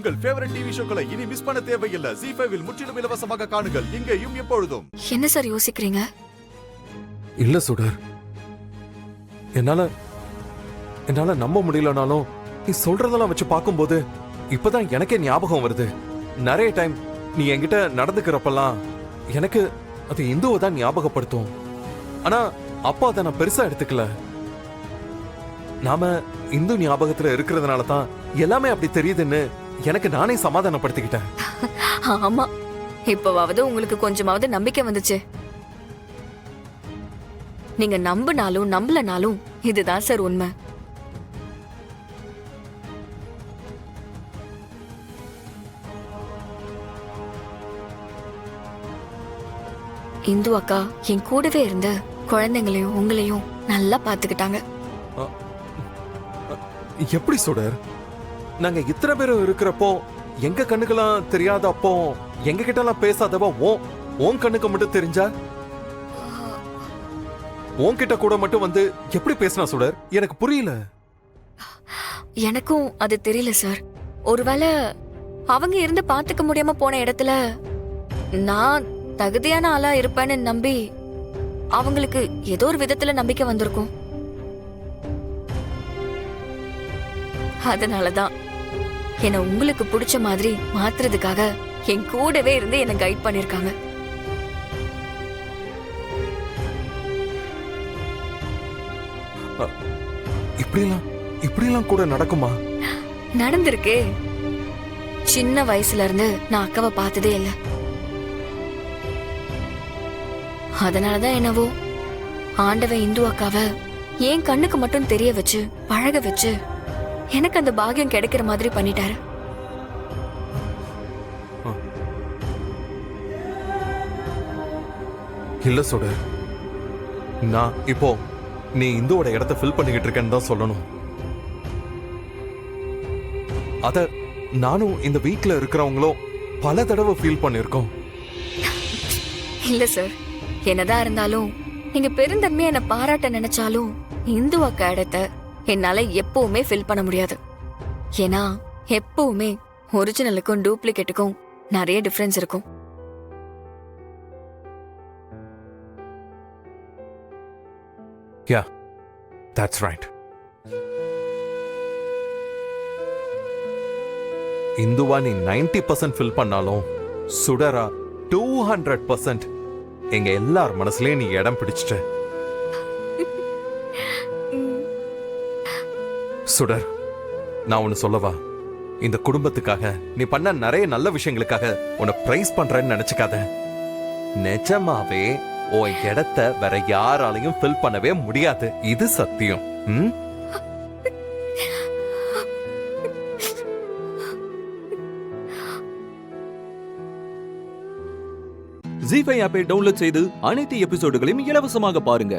உங்கள் favourite TV ஷோக்களை இனி miss பண்ண தேவையில்லை. ZEE5 இல் முற்றிலும் இலவசமாக காணுங்கள், இங்கேயும் எப்பொழுதும். என்ன சார் யோசிக்கிறீங்க? இல்ல சுடர், என்னால நம்ப முடியலனாலும் நீ சொல்றதெல்லாம் வச்சு பார்க்கும்போது இப்பதான் எனக்கே ஞாபகம் வருது. நிறைய டைம் நீ என்கிட்ட நடந்துக்கிறப்பெல்லாம் எனக்கு அது இந்துவை தான் ஞாபகப்படுத்தும். ஆனா அப்பா அதை நான் பெருசா எடுத்துக்கல. நாம இந்து ஞாபகத்துல இருக்கிறதுனால தான் எல்லாமே அப்படி தெரியுதுன்னு எனக்கு நானே சமாதானப்படுத்திக்கிட்டேன். ஆமா, இப்பவாவது உங்களுக்கு கொஞ்சமாவது நம்பிக்கை வந்துச்சு. நீங்க நம்பினாலும் நம்பலனாலும் இதுதான் சார் உண்மை. இந்து அக்கா என் கூடவே இருந்த குழந்தைங்களையும் உங்களையும் நல்லா பாத்துக்கிட்டாங்க. எப்படி சுடர்? நாங்க இத்தனை பேரும் இருக்கிறப்போ எங்க கண்ணுக்கெல்லாம் தெரியாத அப்போ எங்க கிட்ட எல்லாம் பேசாதவ உன் கண்ணுக்கு மட்டும் தெரிஞ்சா உன்கிட்ட கூட மட்டும் வந்து எப்படி பேசினா சுடர்? எனக்கு புரியல. எனக்கும் அது தெரியல சார். ஒருவேளை அவங்க இருந்து பாத்துக்க முடியாம போன இடத்துல நான் தகுதியான ஆளா இருப்பேன்னு நம்பி அவங்களுக்கு ஏதோ ஒரு விதத்துல நம்பிக்கை வந்திருக்கும். அதனாலதான் என்ன உங்களுக்கு பிடிச்ச மாதிரி மாத்துறதுக்காக என் கூடவே இருந்து என்ன கைட் பண்ணிருக்காங்க. இப்படிலாம் கூட நடக்குமா? நடந்திருக்கே. சின்ன வயசுல இருந்து நான் அக்காவை பார்த்ததே இல்ல. அதனாலதான் என்னவோ ஆண்டவன் இந்து அக்காவை என் கண்ணுக்கு மட்டும் தெரிய வச்சு பழக வச்சு எனக்கு அந்த பாக்கியம் கிடைக்கிற மாதிரி பண்ணிட்டாரு. இல்ல சுடர், நான் இப்போ நீ இந்துவோட இடத்தை ஃபில் பண்ணிக்கிட்டு இருக்கேன்னு தான் சொல்லணும். அத நானும் இந்த வீட்ல இருக்கிறவங்களும் பல தடவை ஃபீல் பண்ணிருக்கோம். இல்ல சார், என்னதான் இருந்தாலும் நீங்க பெருந்தன்மையா என்ன பாராட்ட நினைச்சாலும் இந்து அக்கா இடத்தை என்னால எப்பவுமே ஃபில் பண்ண முடியாது. ஏன்னா எப்பவுமே ஒரிஜினலுக்கும் டூப்ளிகேட்டுக்கும் நிறைய டிஃபரன்ஸ் இருக்கும். Yeah, that's right. இந்துவா நீ 90% ஃபில் பண்ணாலும் சுடரா 200% எங்க எல்லார் மனசுலயும் நீ இடம் பிடிச்சிட்ட. சுடர், நான் ஒன்னு சொல்லவா? இந்த குடும்பத்துக்காக நீ பண்ண நிறைய நல்ல விஷயங்களுக்காக உன்னை பிரைஸ் பண்றேன்னு நினைச்சுக்காத. நிஜமாவே உன் இடத்தை வேற யாராலையும் ஃபில் பண்ணவே முடியாது. இது சத்தியம். ZEE5 ஆப்பை டவுன்லோட் செய்து அனைத்து எபிசோடுகளையும் இலவசமாக பாருங்க.